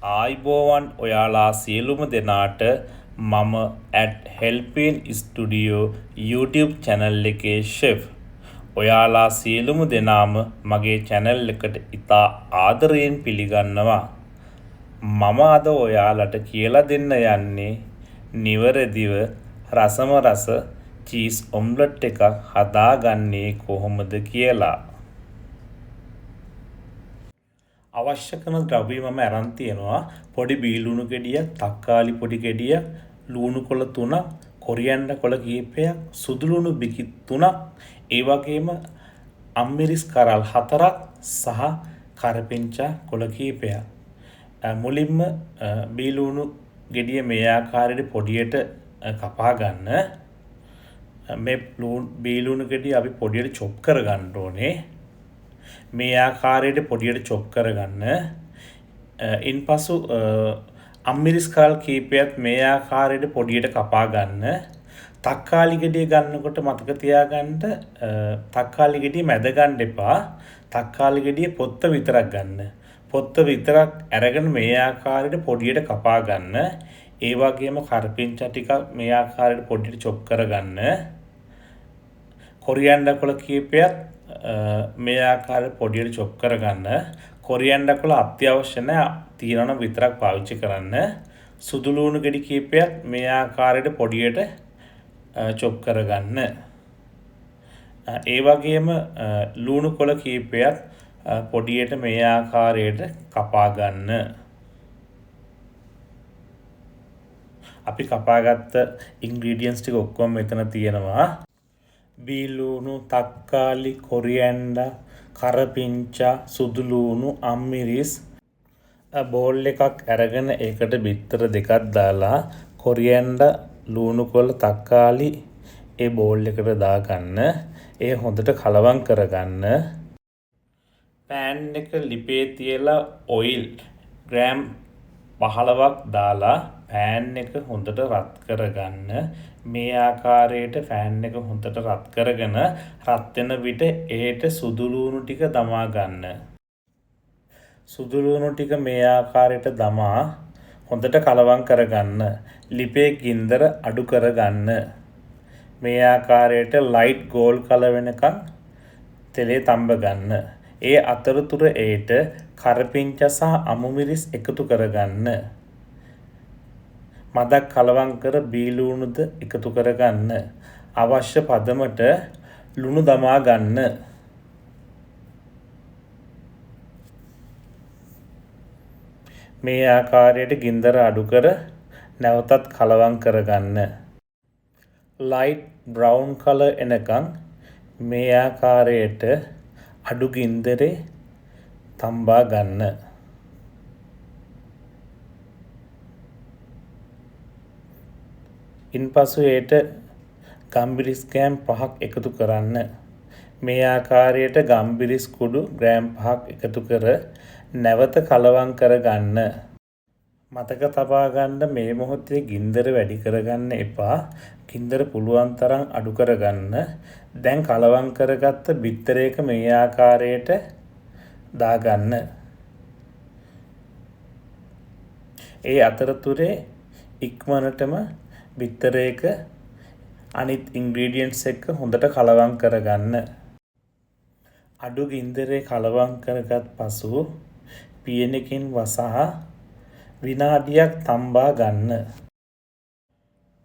ආයිබෝවන් ඔයාලා සියලුම දෙනාට මම @helpin studio YouTube channel එකේ chef. ඔයාලා සියලුම දෙනාම මගේ channel එකට ඉතා ආදරයෙන් පිළිගන්නවා. මම අද ඔයාලට කියලා දෙන්න යන්නේ නිවැරදිව රසම රස චීස් ඔම්ලට් එකක් හදාගන්නේ කොහොමද කියලා. අවශ්‍ය කරන ද්‍රව්‍ය මම අරන් තියෙනවා. පොඩි බීලුණු ගෙඩියක්, තක්කාලි පොඩි ගෙඩියක්, ලුණු කොළ 3ක්, කොරියන්ඩර් කොළ කීපයක්, සුදු ලුණු බිකි 3ක්, ඒ වගේම අම්මිරිස් කරල් 4ක් සහ කරපිංචා කොළ කීපයක්. මුලින්ම බීලුණු ගෙඩිය මේ ආකාරයට පොඩියට කපා ගන්න. මේ බීලුණු ගෙඩිය අපි පොඩියට චොප් කර ගන්න ඕනේ. මේ ආකාරයට පොඩියට චොප් කරගන්න. ඉන්පසු අම්මිරිස් කරල් කීපයක් මේ ආකාරයට පොඩියට කපා ගන්න. තක්කාලි ගෙඩිය ගන්නකොට මතක තියාගන්න තක්කාලි ගෙඩිය මැද ගන්න එපා. තක්කාලි ගෙඩිය පොත්ත විතරක් ගන්න. පොත්ත විතරක් අරගෙන මේ ආකාරයට පොඩියට කපා ගන්න. ඒ වගේම කරපිංචා ටිකක් මේ ආකාරයට පොඩියට චොප් කරගන්න. කොරියන්ඩර් කොළ කීපයක් මේ ආකාරයට පොඩියට චොප් කරගන්න. කොරියන්ඩර් කොළ අත්‍යවශ්‍ය නැහැ, තියෙනවා නම් විතරක් පාවිච්චි කරන්න. සුදු ලුණු ගෙඩි කීපයක් මේ ආකාරයට පොඩියට චොප් කරගන්න. ඒ වගේම ලුණු කොළ කීපයක් පොඩියට මේ ආකාරයට කපා ගන්න. අපි කපාගත්ත ඉන්ග්‍රීඩියන්ට්ස් ටික ඔක්කොම මෙතන තියෙනවා. බීලුණු, තක්කාලි, කොරියන්ඩර්, කරපිංචා, සුදු ලුණු, අම්මිරිස්. බෝල් එකක් අරගෙන ඒකට බිත්තර දෙකක් දාලා කොරියන්ඩර්, ලුණු කොළ, තක්කාලි ඒ බෝල් එකට දාගන්න. ඒ හොඳට කලවම් කරගන්න. පෑන් එක ලිපේ තියලා ඔයිල් ග්‍රෑම් 15ක් දාලා පෑන් එක හොඳට රත් කරගන්න. මේ ආකාරයට ෆෑන් එක හොඳට රත් කරගෙන රත් වෙන විට ඒට සුදු ලුණු ටික දමා ගන්න. සුදු ලුණු ටික මේ ආකාරයට දමා හොඳට කලවම් කරගන්න. ලිපේ ගින්දර අඩු කරගන්න. මේ ආකාරයට ලයිට් ගෝල්ඩ් කලර් වෙනකන් තෙලේ තඹ ගන්න. ඒ අතරතුර ඒට කරපිංචා සහ අමුමිරිස් එකතු කරගන්න. මදක් කලවම් කර බීලුණුද එකතු කරගන්න. අවශ්‍ය පදමට ලුණු දමා ගන්න. මේ ආකාරයට ගින්දර අඩු කර නැවතත් කලවම් කරගන්න. ලයිට් බ්‍රවුන් කලර් එනකන් මේ ආකාරයට අඩු ගින්දරේ තම්බා ගන්න. ඉන්පසු ඒට ගම්බිරිස් ග්‍රෑම් 5ක් එකතු කරන්න. මේ ආකාරයට ගම්බිරිස් කුඩු ග්‍රෑම් 5ක් එකතු කර නැවත කලවම් කරගන්න. මතක තබා ගන්න මේ මොහොතේ ගින්දර වැඩි කරගන්න එපා. ගින්දර පුළුවන් තරම් අඩු කරගන්න. දැන් කලවම් කරගත්ත බිත්තරයක මේ ආකාරයට දාගන්න. ඒ අතරතුරේ ඉක්මනටම බිත්තරයක අනිත් ඉන්ග්‍රීඩියන්ට්ස් එක්ක හොඳට කලවම් කරගන්න. අඩු ගින්දරේ කලවම් කරගත් පසු පියනකින් වසහා විනාඩියක් තම්බා ගන්න.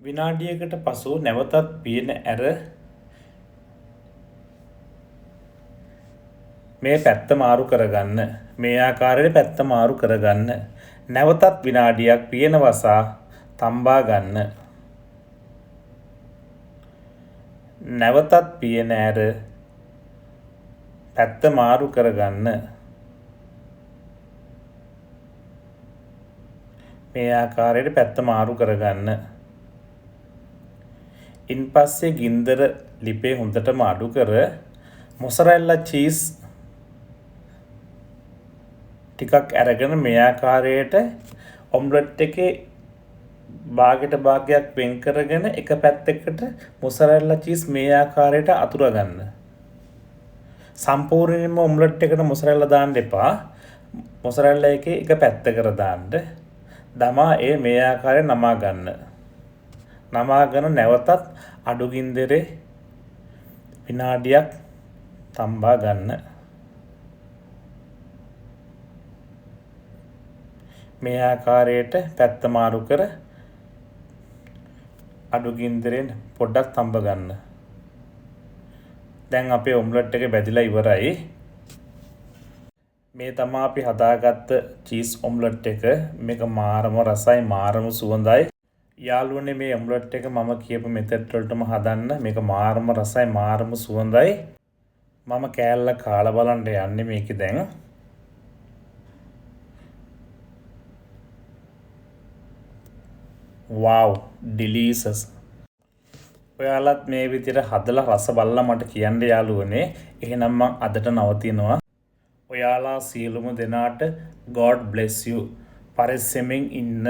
විනාඩියකට පසු නැවතත් පියන ඇර මේ පැත්ත මාරු කරගන්න. මේ ආකාරයට පැත්ත මාරු කරගන්න. නැවතත් විනාඩියක් පියන වසා තම්බා ගන්න. නැවතත් පියන ඇර පැත්ත මාරු කරගන්න. මේ ආකාරයට පැත්ත මාරු කරගන්න. ඉන්පස්සේ ගින්දර ලිපේ හොඳටම අඩු කර මොසරෙල්ලා චීස් ටිකක් අරගෙන මේ ආකාරයට ඔම්ලට් එකේ භාගයට භාගයක් වෙන් කරගෙන එක පැත්තකට මොසරෙල්ලා චීස් මේ ආකාරයට අතුර ගන්න. සම්පූර්ණයෙන්ම ඔම්ලට් එකට මොසරෙල්ලා දාන්න එපා. මොසරෙල්ලා එකේ එක පැත්තකට දාන්න. දමා ඒ මේ ආකාරයෙන් නමා ගන්න. නමාගෙන නැවතත් අඩු ගින්දරේ විනාඩියක් තම්බා ගන්න. මේ ආකාරයට පැත්ත මාරු කර අඩු ගින්දරෙන් පොඩ්ඩක් තම්බ ගන්න. දැන් අපේ ඔම්ලට් එක බැදිලා ඉවරයි. මේ තමයි අපි හදාගත්ත චීස් ඔම්ලට් එක. මේක මාරම රසයි, මාරම සුවඳයි. යාළුවනේ මේ ඔම්ලට් එක මම කියපු මෙතඩ් වලටම හදන්න. මේක මාරම රසයි, මාරම සුවඳයි. මම කෑල්ල කාලා බලන්න යන්නේ මේකේ දැන්. wow, delicious. ඔයාලත් මේ විදිහට හදලා රස බලලා මට කියන්න යාළුවනේ. එහෙනම් මම අදට නවතිනවා. ඔයාලා සියලුම දෙනාට God bless you. පරිස්සමෙන් ඉන්න.